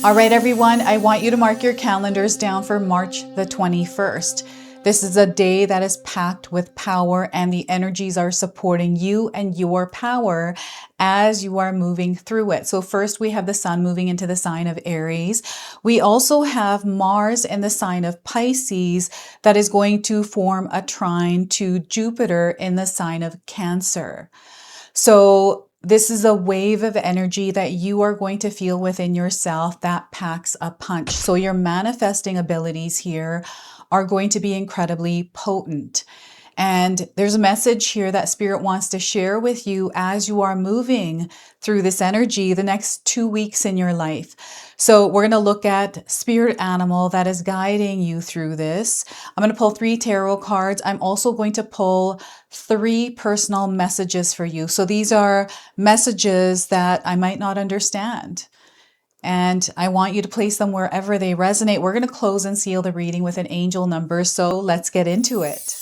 All right, everyone, I want you to mark your calendars down for March the 21st. This is a day that is packed with power, and the energies are supporting you and your power as you are moving through it. So first we have the sun moving into the sign of Aries. We also have Mars in the sign of Pisces that is going to form a trine to Jupiter in the sign of Cancer. So this is a wave of energy that you are going to feel within yourself that packs a punch. So your manifesting abilities here are going to be incredibly potent. And there's a message here that Spirit wants to share with you as you are moving through this energy the next 2 weeks in your life. So we're going to look at spirit animal that is guiding you through this. I'm going to pull 3 tarot cards. I'm also going to pull 3 personal messages for you. So these are messages that I might not understand, and I want you to place them wherever they resonate. We're going to close and seal the reading with an angel number. So let's get into it.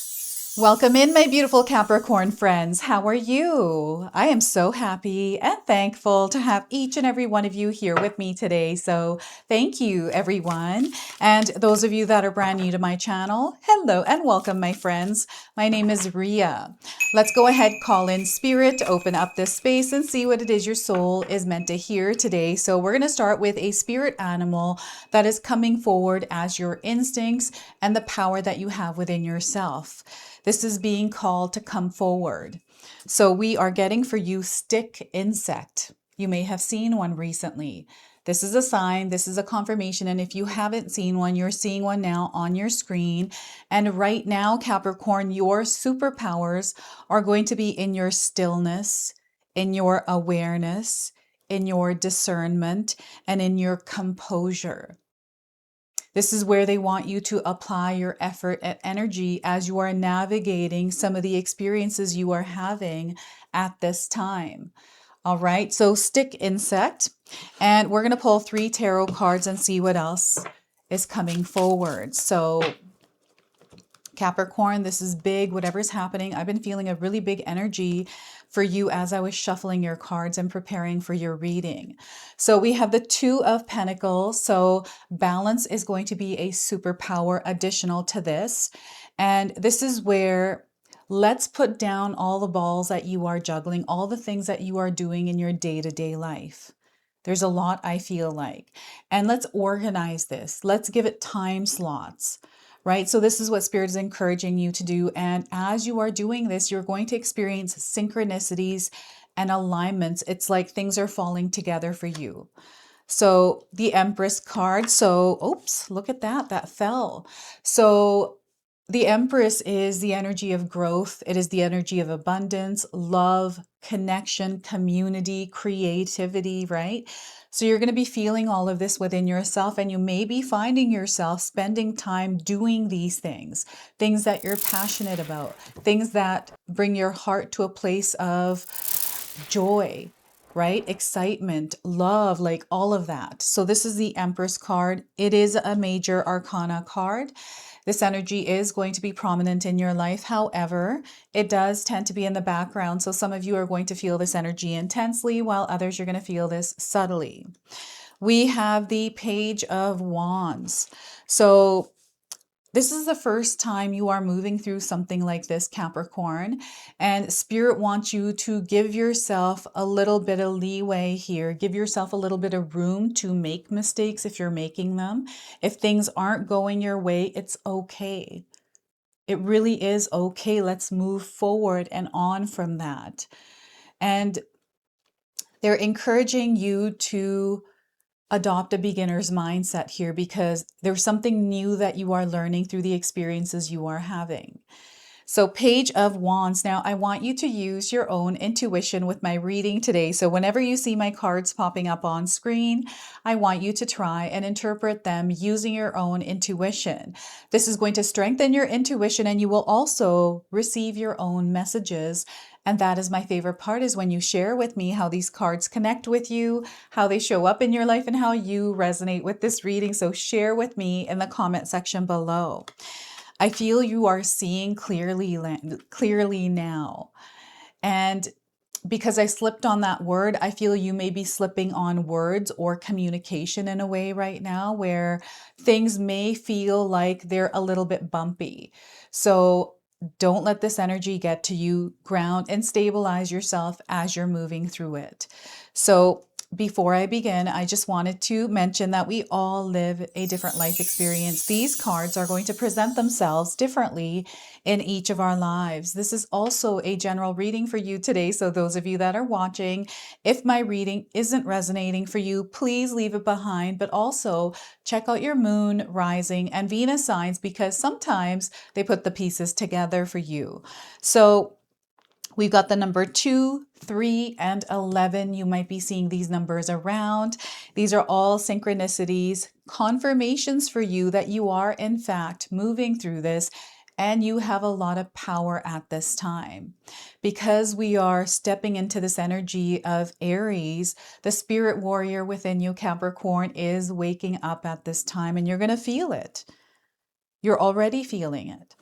Welcome in, my beautiful Capricorn friends. How are you? I am so happy and thankful to have each and every one of you here with me today. So thank you, everyone. And those of you that are brand new to my channel, hello and welcome, my friends. My name is Ria. Let's go ahead, call in spirit to open up this space and see what it is your soul is meant to hear today. So we're going to start with a spirit animal that is coming forward as your instincts and the power that you have within yourself. This is being called to come forward. So we are getting for you stick insect. You may have seen one recently. This is a sign, this is a confirmation. And if you haven't seen one, you're seeing one now on your screen. And right now, Capricorn, your superpowers are going to be in your stillness, in your awareness, in your discernment, and in your composure. This is where they want you to apply your effort and energy as you are navigating some of the experiences you are having at this time. All right, so stick insect, and we're going to pull 3 tarot cards and see what else is coming forward. So Capricorn, this is big, whatever's happening. I've been feeling a really big energy for you as I was shuffling your cards and preparing for your reading. So we have the 2 of Pentacles. So balance is going to be a superpower additional to this. And this is where let's put down all the balls that you are juggling, all the things that you are doing in your day-to-day life. There's a lot, I feel like. And let's organize this. Let's give it time slots. Right? So this is what Spirit is encouraging you to do. And as you are doing this, you're going to experience synchronicities and alignments. It's like things are falling together for you. So the Empress card. So, oops, look at that. That fell. So the Empress is the energy of growth. It is the energy of abundance, love, connection, community, creativity, right? So you're going to be feeling all of this within yourself, and you may be finding yourself spending time doing these things that you're passionate about, things that bring your heart to a place of joy, right? Excitement, love, like all of that. So this is the Empress card. It is a major arcana card. This energy is going to be prominent in your life. However, it does tend to be in the background. So some of you are going to feel this energy intensely, while others you're going to feel this subtly. We have the Page of Wands. So this is the first time you are moving through something like this, Capricorn, and Spirit wants you to give yourself a little bit of leeway here. Give yourself a little bit of room to make mistakes if you're making them. If things aren't going your way, it's okay. It really is okay. Let's move forward and on from that. And they're encouraging you to adopt a beginner's mindset here, because there's something new that you are learning through the experiences you are having. So Page of Wands. Now I want you to use your own intuition with my reading today. So whenever you see my cards popping up on screen, I want you to try and interpret them using your own intuition. This is going to strengthen your intuition, and you will also receive your own messages. And that is my favorite part, is when you share with me how these cards connect with you, how they show up in your life, and how you resonate with this reading. So share with me in the comment section below. I feel you are seeing clearly now. And because I slipped on that word, I feel you may be slipping on words or communication in a way right now where things may feel like they're a little bit bumpy. So don't let this energy get to you. Ground and stabilize yourself as you're moving through it. So before I begin, I just wanted to mention that we all live a different life experience. These cards are going to present themselves differently in each of our lives. This is also a general reading for you today. So those of you that are watching, if my reading isn't resonating for you, please leave it behind, but also check out your moon, rising, and Venus signs because sometimes they put the pieces together for you. So we've got the number 2, 3, and 11. You might be seeing these numbers around. These are all synchronicities, confirmations for you that you are, in fact, moving through this and you have a lot of power at this time. Because we are stepping into this energy of Aries, the spirit warrior within you, Capricorn, is waking up at this time and you're going to feel it. You're already feeling it.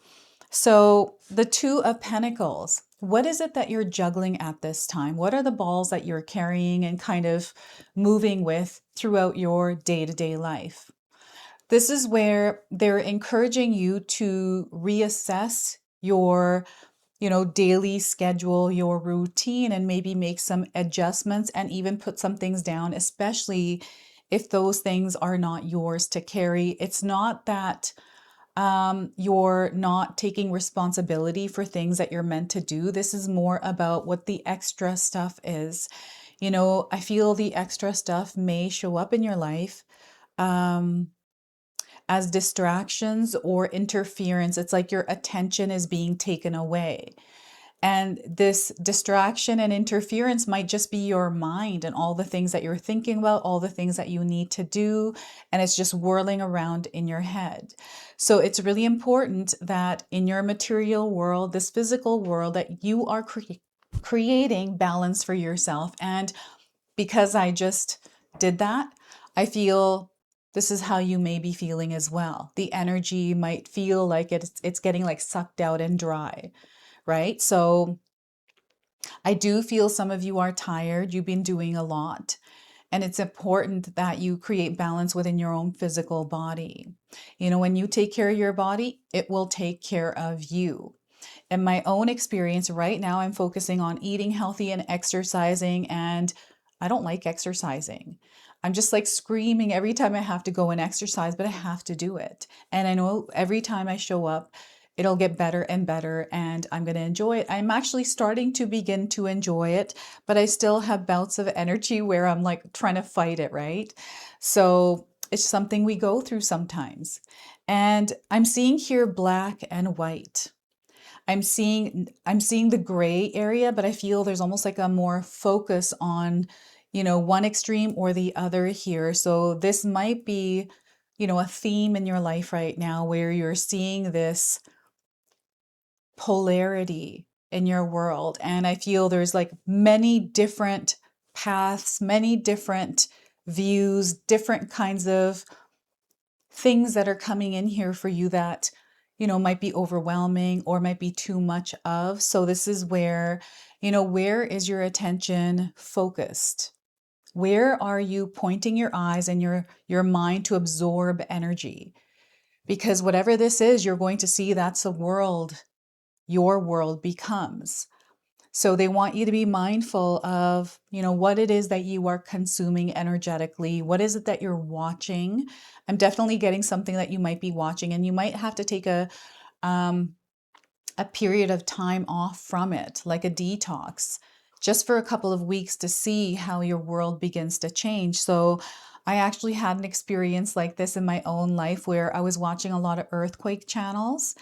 So the Two of Pentacles, what is it that you're juggling at this time? What are the balls that you're carrying and kind of moving with throughout your day-to-day life? This is where they're encouraging you to reassess your, daily schedule, your routine, and maybe make some adjustments and even put some things down, especially if those things are not yours to carry. It's not that you're not taking responsibility for things that you're meant to do. This is more about what the extra stuff is. I feel the extra stuff may show up in your life as distractions or interference. It's like your attention is being taken away. And this distraction and interference might just be your mind and all the things that you're thinking about, all the things that you need to do, and it's just whirling around in your head. So it's really important that in your material world, this physical world, that you are creating balance for yourself. And because I just did that, I feel this is how you may be feeling as well. The energy might feel like it's getting like sucked out and dry, right? So I do feel some of you are tired. You've been doing a lot. And it's important that you create balance within your own physical body. When you take care of your body, it will take care of you. In my own experience right now, I'm focusing on eating healthy and exercising, and I don't like exercising. I'm just like screaming every time I have to go and exercise, but I have to do it. And I know every time I show up, it'll get better and better, and I'm going to enjoy it. I'm actually starting to begin to enjoy it, but I still have bouts of energy where I'm like trying to fight it, right? So it's something we go through sometimes. And I'm seeing here black and white. I'm seeing the gray area, but I feel there's almost like a more focus on, one extreme or the other here. So this might be, a theme in your life right now where you're seeing this polarity in your world. And I feel there's like many different paths, many different views, different kinds of things that are coming in here for you that, might be overwhelming or might be too much of. So this is where, where is your attention focused? Where are you pointing your eyes and your mind to absorb energy? Because whatever this is, you're going to see that's a world your world becomes. So they want you to be mindful of, what it is that you are consuming energetically. What is it that you're watching? I'm definitely getting something that you might be watching, and you might have to take a period of time off from it, like a detox, just for a couple of weeks to see how your world begins to change. So I actually had an experience like this in my own life where I was watching a lot of earthquake channels.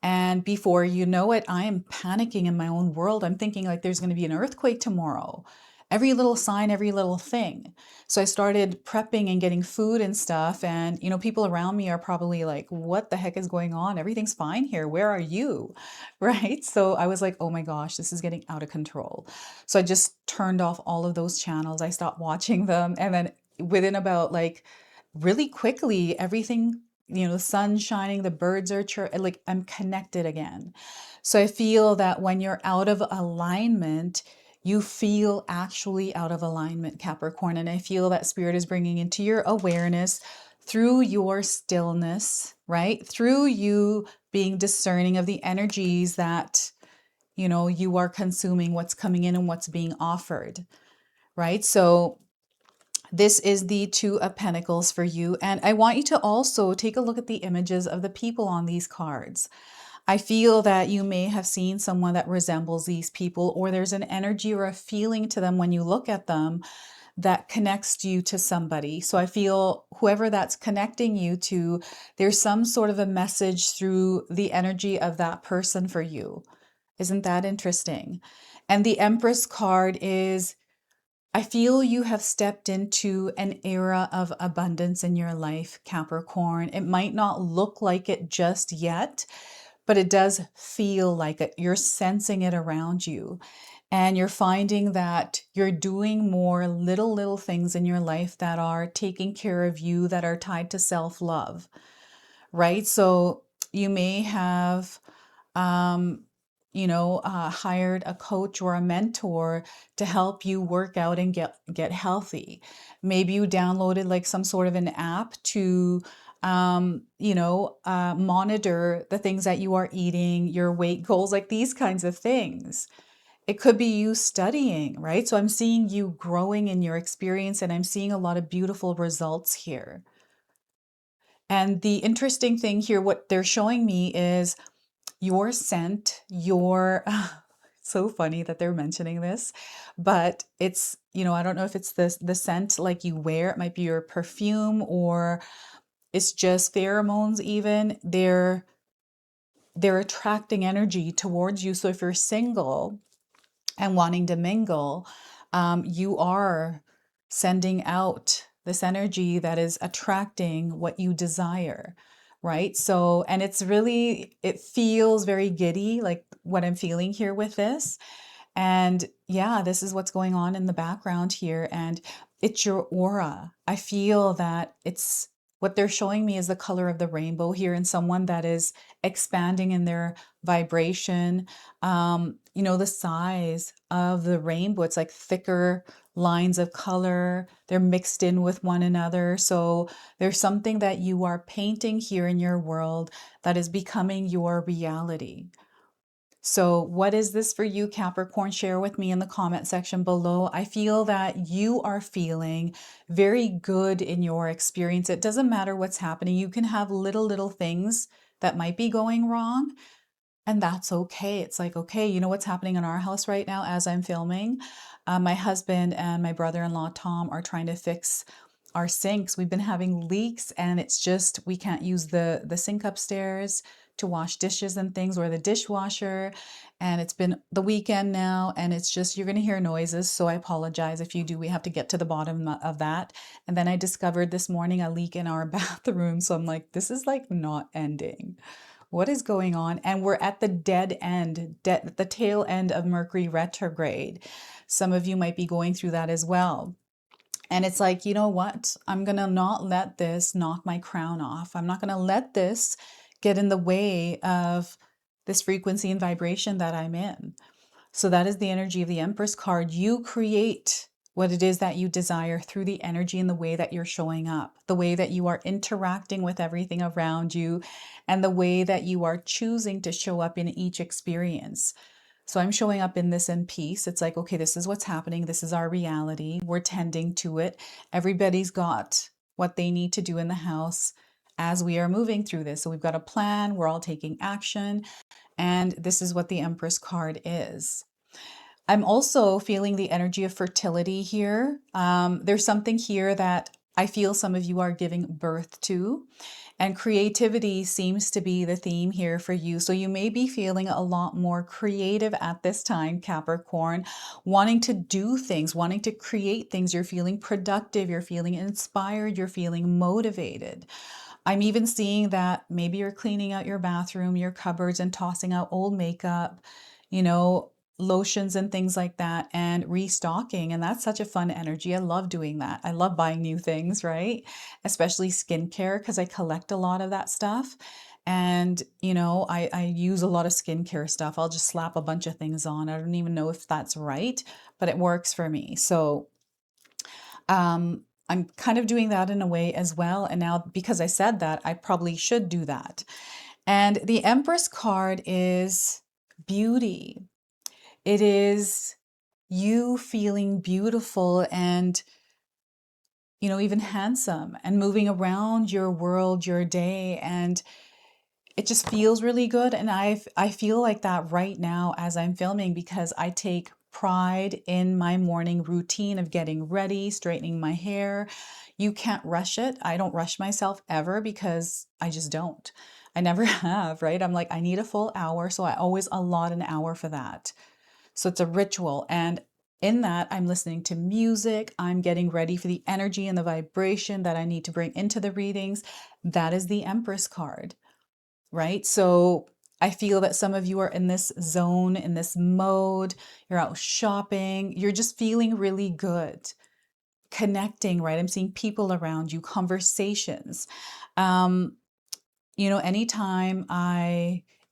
And before you know it, I am panicking in my own world. I'm thinking like there's going to be an earthquake tomorrow. Every little sign, every little thing. So I started prepping and getting food and stuff. And, people around me are probably like, what the heck is going on? Everything's fine here. Where are you? Right? So I was like, oh my gosh, this is getting out of control. So I just turned off all of those channels. I stopped watching them. And then within about really quickly, everything, the sun's shining, the birds are like I'm connected again. So I feel that when you're out of alignment, you feel actually out of alignment, Capricorn. And I feel that Spirit is bringing into your awareness through your stillness, right? Through you being discerning of the energies that, you are consuming, what's coming in and what's being offered, right? So this is the Two of Pentacles for you. And I want you to also take a look at the images of the people on these cards. I feel that you may have seen someone that resembles these people, or there's an energy or a feeling to them when you look at them that connects you to somebody. So I feel whoever that's connecting you to, there's some sort of a message through the energy of that person for you. Isn't that interesting? And the Empress card is, I feel you have stepped into an era of abundance in your life, Capricorn. It might not look like it just yet, but it does feel like it. You're sensing it around you. And you're finding that you're doing more little things in your life that are taking care of you, that are tied to self-love, right? So you may have hired a coach or a mentor to help you work out and get healthy. Maybe you downloaded like some sort of an app to monitor the things that you are eating, your weight goals, like these kinds of things. It could be you studying, right? So I'm seeing you growing in your experience, and I'm seeing a lot of beautiful results here. And the interesting thing here, what they're showing me is your scent, your so funny that they're mentioning this, but it's, I don't know if it's the scent like you wear, it might be your perfume, or it's just pheromones even. They're attracting energy towards you. So if you're single and wanting to mingle, you are sending out this energy that is attracting what you desire, right? So, and it feels very giddy, like what I'm feeling here with this. And yeah, this is what's going on in the background here. And it's your aura. I feel that it's what they're showing me is the color of the rainbow here, and someone that is expanding in their vibration. The size of the rainbow, it's like thicker lines of color. They're mixed in with one another. So there's something that you are painting here in your world that is becoming your reality. So what is this for you, Capricorn? Share with me in the comment section below. I feel that you are feeling very good in your experience. It doesn't matter what's happening. You can have little things that might be going wrong, and that's okay. It's like, okay, you know what's happening in our house right now as I'm filming? My husband and my brother-in-law, Tom, are trying to fix our sinks. We've been having leaks, and it's just, we can't use the sink upstairs to wash dishes and things, or the dishwasher. And it's been the weekend now, and it's just, you're going to hear noises. So I apologize if you do. We have to get to the bottom of that. And then I discovered this morning a leak in our bathroom. So I'm like, this is like not ending. What is going on? And we're at the dead end, the tail end of Mercury retrograde. Some of you might be going through that as well. And it's like, you know what? I'm going to not let this knock my crown off. I'm not going to let this get in the way of this frequency and vibration that I'm in. So that is the energy of the Empress card. You create what it is that you desire through the energy and the way that you're showing up, the way that you are interacting with everything around you, and the way that you are choosing to show up in each experience. So I'm showing up in this in peace. It's like, okay, this is what's happening. This is our reality. We're tending to it. Everybody's got what they need to do in the house as we are moving through this. So we've got a plan. We're all taking action. And this is what the Empress card is. I'm also feeling the energy of fertility here. There's something here that I feel some of you are giving birth to, and creativity seems to be the theme here for you. So you may be feeling a lot more creative at this time, Capricorn, wanting to do things, wanting to create things. You're feeling productive, you're feeling inspired, you're feeling motivated. I'm even seeing that maybe you're cleaning out your bathroom, your cupboards, and tossing out old makeup, lotions and things like that, and restocking. And that's such a fun energy. I love doing that. I love buying new things, right? Especially skincare, because I collect a lot of that stuff. And, I use a lot of skincare stuff. I'll just slap a bunch of things on. I don't even know if that's right, but it works for me. So I'm kind of doing that in a way as well. And now because I said that, I probably should do that. And the Empress card is beauty. It is you feeling beautiful and, even handsome and moving around your world, your day. And it just feels really good. And I feel like that right now as I'm filming because I take pride in my morning routine of getting ready, straightening my hair. You can't rush it. I don't rush myself ever because I just don't. I never have, right? I'm like, I need a full hour. So I always allot an hour for that. So it's a ritual. And in that, I'm listening to music. I'm getting ready for the energy and the vibration that I need to bring into the readings. That is the Empress card, right? So I feel that some of you are in this zone, in this mode. You're out shopping. You're just feeling really good, connecting, right? I'm seeing people around you, conversations. Um, anytime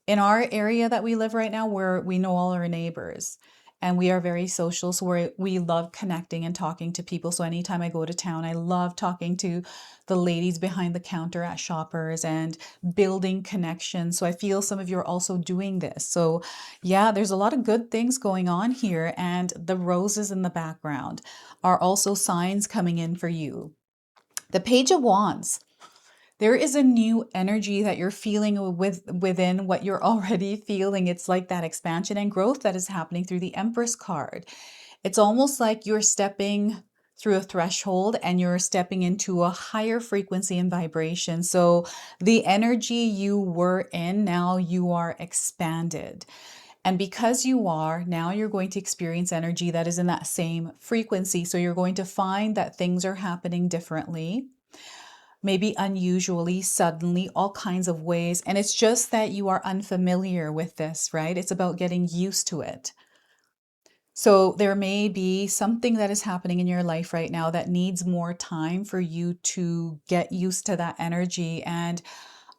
in our area that we live right now, where we know all our neighbors and we are very social, so we love connecting and talking to people. So anytime I go to town, I love talking to the ladies behind the counter at Shoppers and building connections. So I feel some of you are also doing this. So yeah, there's a lot of good things going on here, and the roses in the background are also signs coming in for you. The Page of Wands. There is a new energy that you're feeling within what you're already feeling. It's like that expansion and growth that is happening through the Empress card. It's almost like you're stepping through a threshold and you're stepping into a higher frequency and vibration. So the energy you were in, now you are expanded. And because you are, now you're going to experience energy that is in that same frequency. So you're going to find that things are happening differently, maybe unusually, suddenly, all kinds of ways. And it's just that you are unfamiliar with this, right? It's about getting used to it. So there may be something that is happening in your life right now that needs more time for you to get used to that energy. And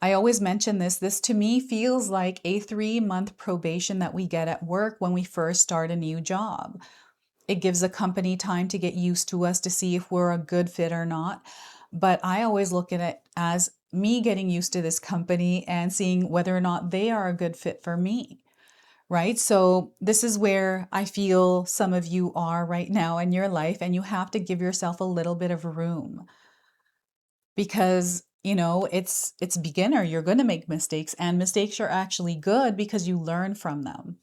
I always mention this to me feels like a 3-month probation that we get at work when we first start a new job. It gives a company time to get used to us, to see if we're a good fit or not. But I always look at it as me getting used to this company and seeing whether or not they are a good fit for me, right? So this is where I feel some of you are right now in your life, and you have to give yourself a little bit of room because it's beginner. You're going to make mistakes, and mistakes are actually good because you learn from them,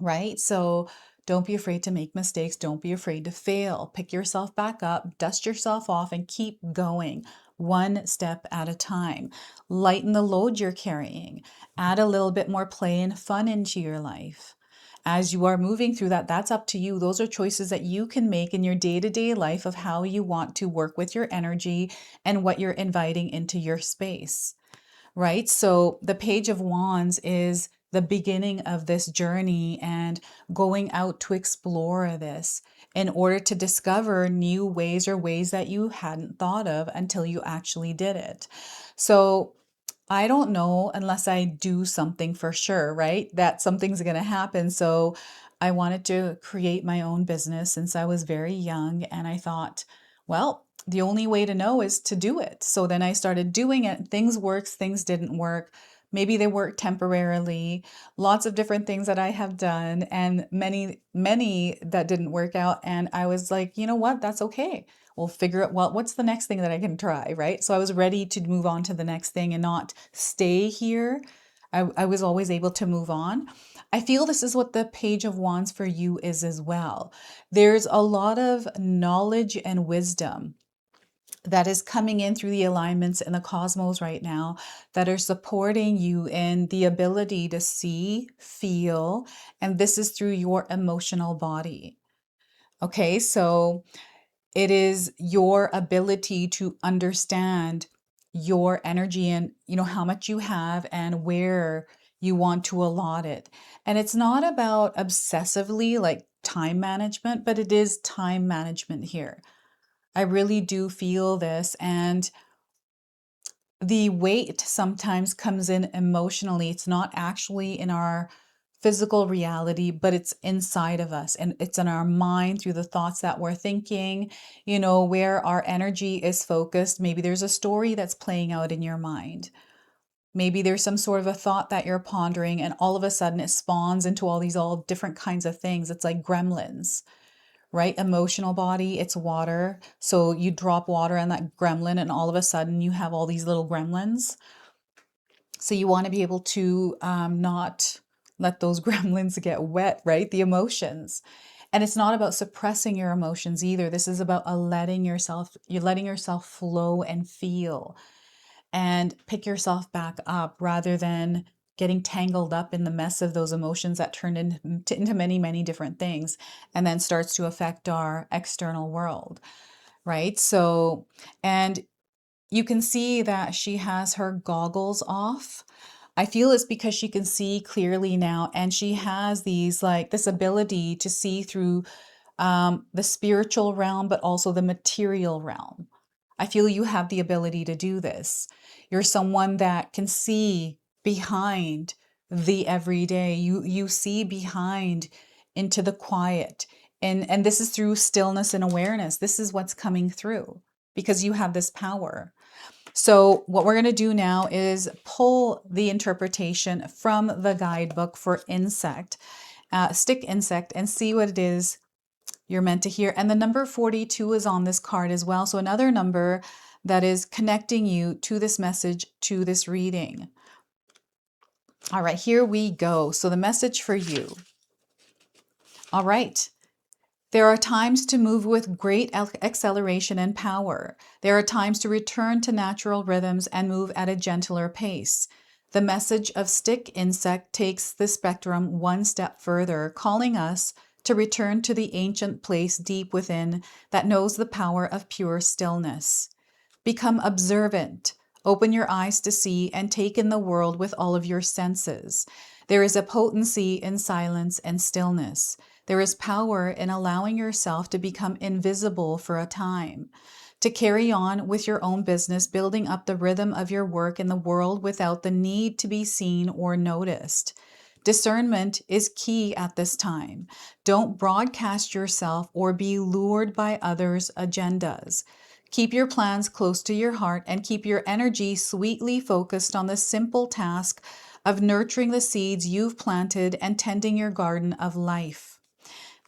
right? So don't be afraid to make mistakes. Don't be afraid to fail. Pick yourself back up, dust yourself off, and keep going one step at a time. Lighten the load you're carrying. Add a little bit more play and fun into your life. As you are moving through that, that's up to you. Those are choices that you can make in your day-to-day life of how you want to work with your energy and what you're inviting into your space, right? So the Page of Wands is the beginning of this journey and going out to explore this in order to discover new ways or ways that you hadn't thought of until you actually did it. So I don't know unless I do something for sure, right? That something's going to happen. So I wanted to create my own business since I was very young. And I thought, well, the only way to know is to do it. So then I started doing it. Things worked, things didn't work. Maybe they worked temporarily. Lots of different things that I have done, and many, many that didn't work out. And I was like, you know what? That's okay. We'll figure out, well, what's the next thing that I can try, right? So I was ready to move on to the next thing and not stay here. I was always able to move on. I feel this is what the Page of Wands for you is as well. There's a lot of knowledge and wisdom that is coming in through the alignments in the cosmos right now that are supporting you in the ability to see, feel, and this is through your emotional body. Okay, so it is your ability to understand your energy and how much you have and where you want to allot it. And it's not about obsessively like time management, but it is time management here. I really do feel this, and the weight sometimes comes in emotionally. It's not actually in our physical reality, but it's inside of us and it's in our mind through the thoughts that we're thinking, you know, where our energy is focused. Maybe there's a story that's playing out in your mind. Maybe there's some sort of a thought that you're pondering, and all of a sudden it spawns into all different kinds of things. It's like gremlins, right? Emotional body, it's water. So you drop water on that gremlin, and all of a sudden you have all these little gremlins. So you want to be able to not let those gremlins get wet, right? The emotions. And it's not about suppressing your emotions either. This is about you're letting yourself flow and feel and pick yourself back up rather than getting tangled up in the mess of those emotions that turn into many, many different things and then starts to affect our external world, right? So, and you can see that she has her goggles off. I feel it's because she can see clearly now, and she has this ability to see through the spiritual realm, but also the material realm. I feel you have the ability to do this. You're someone that can see behind the everyday. You see behind into the quiet. And this is through stillness and awareness. This is what's coming through because you have this power. So what we're going to do now is pull the interpretation from the guidebook for stick insect, and see what it is you're meant to hear. And the number 42 is on this card as well. So another number that is connecting you to this message, to this reading. All right, here we go. So the message for you. All right. There are times to move with great acceleration and power. There are times to return to natural rhythms and move at a gentler pace. The message of stick insect takes the spectrum one step further, calling us to return to the ancient place deep within that knows the power of pure stillness. Become observant. Open your eyes to see and take in the world with all of your senses. There is a potency in silence and stillness. There is power in allowing yourself to become invisible for a time, to carry on with your own business, building up the rhythm of your work in the world without the need to be seen or noticed. Discernment is key at this time. Don't broadcast yourself or be lured by others' agendas. Keep your plans close to your heart and keep your energy sweetly focused on the simple task of nurturing the seeds you've planted and tending your garden of life.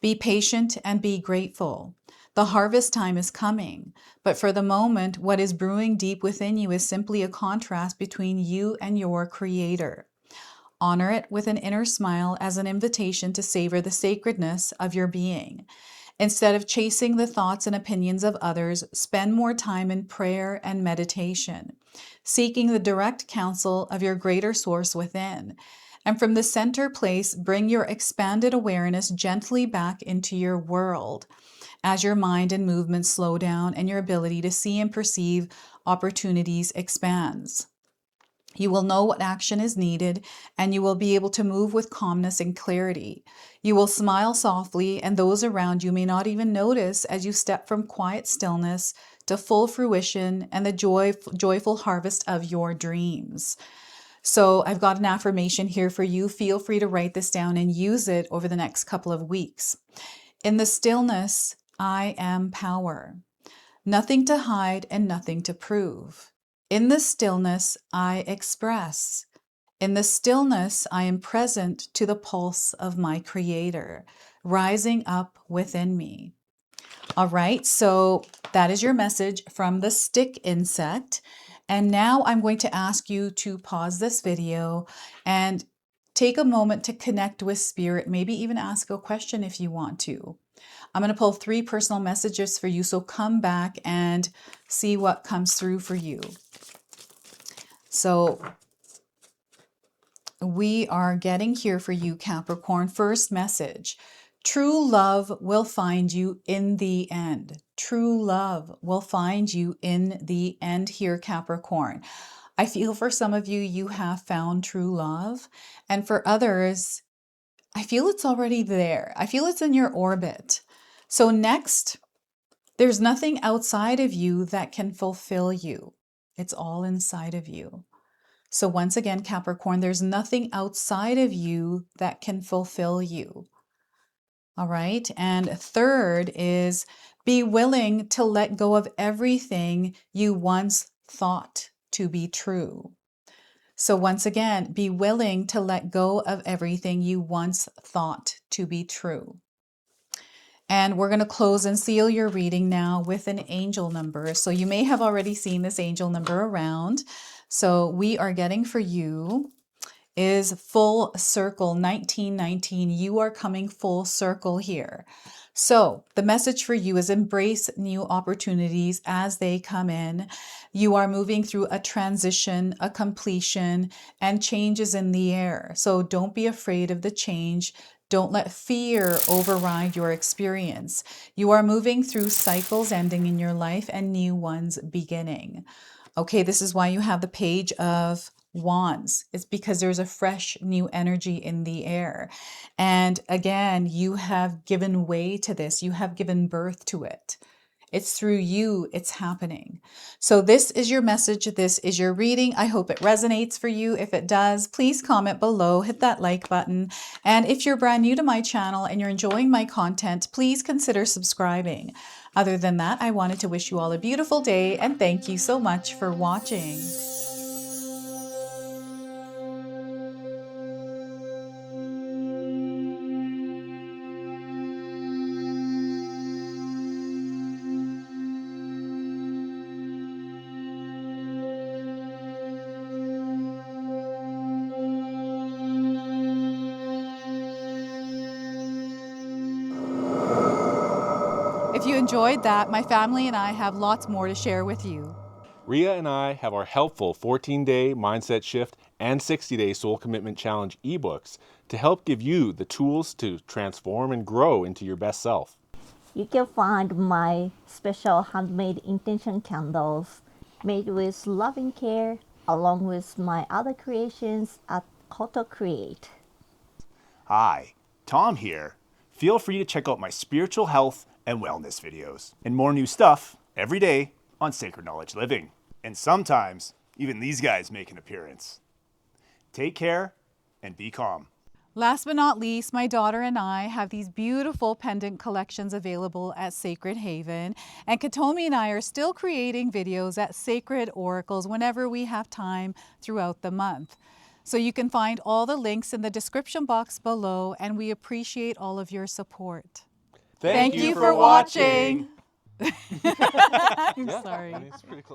Be patient and be grateful. The harvest time is coming, but for the moment, what is brewing deep within you is simply a contrast between you and your Creator. Honor it with an inner smile as an invitation to savor the sacredness of your being. Instead of chasing the thoughts and opinions of others, spend more time in prayer and meditation, seeking the direct counsel of your greater source within. And from the center place, bring your expanded awareness gently back into your world as your mind and movements slow down and your ability to see and perceive opportunities expands. You will know what action is needed, and you will be able to move with calmness and clarity. You will smile softly, and those around you may not even notice as you step from quiet stillness to full fruition and the joyful harvest of your dreams. So I've got an affirmation here for you. Feel free to write this down and use it over the next couple of weeks. In the stillness, I am power. Nothing to hide and nothing to prove. In the stillness, I express. In the stillness, I am present to the pulse of my Creator, rising up within me. All right, so that is your message from the stick insect. And now I'm going to ask you to pause this video and take a moment to connect with Spirit, maybe even ask a question if you want to. I'm going to pull 3 personal messages for you, so come back and see what comes through for you. So we are getting here for you, Capricorn. First message. True love will find you in the end. True love will find you in the end here, Capricorn. I feel for some of you, you have found true love. And for others, I feel it's already there. I feel it's in your orbit. So next, there's nothing outside of you that can fulfill you. It's all inside of you. So once again, Capricorn, there's nothing outside of you that can fulfill you. All right. And third is be willing to let go of everything you once thought to be true. So once again, be willing to let go of everything you once thought to be true. And we're going to close and seal your reading now with an angel number. So you may have already seen this angel number around. So we are getting for you is full circle 1919. You are coming full circle here. So the message for you is embrace new opportunities as they come in. You are moving through a transition, a completion, and changes in the air. So don't be afraid of the change. Don't let fear override your experience. You are moving through cycles ending in your life and new ones beginning. Okay, this is why you have the Page of Wands. It's because there's a fresh new energy in the air. And again, you have given way to this. You have given birth to it. It's through you it's happening. So this is your message. This is your reading. I hope it resonates for you. If it does, please comment below, hit that like button. And if you're brand new to my channel and you're enjoying my content, please consider subscribing. Other than that, I wanted to wish you all a beautiful day and thank you so much for watching. If you enjoyed that, my family and I have lots more to share with you. Ria and I have our helpful 14-day mindset shift and 60-day soul commitment challenge ebooks to help give you the tools to transform and grow into your best self. You can find my special handmade intention candles made with loving care along with my other creations at Koto Create. Hi, Tom here. Feel free to check out my spiritual health and wellness videos and more new stuff every day on Sacred Knowledge Living. And sometimes even these guys make an appearance. Take care and be calm. Last but not least, my daughter and I have these beautiful pendant collections available at Sacred Haven. And Katomi and I are still creating videos at Sacred Oracles whenever we have time throughout the month. So you can find all the links in the description box below, and we appreciate all of your support. Thank you for watching. I'm sorry. It's pretty close.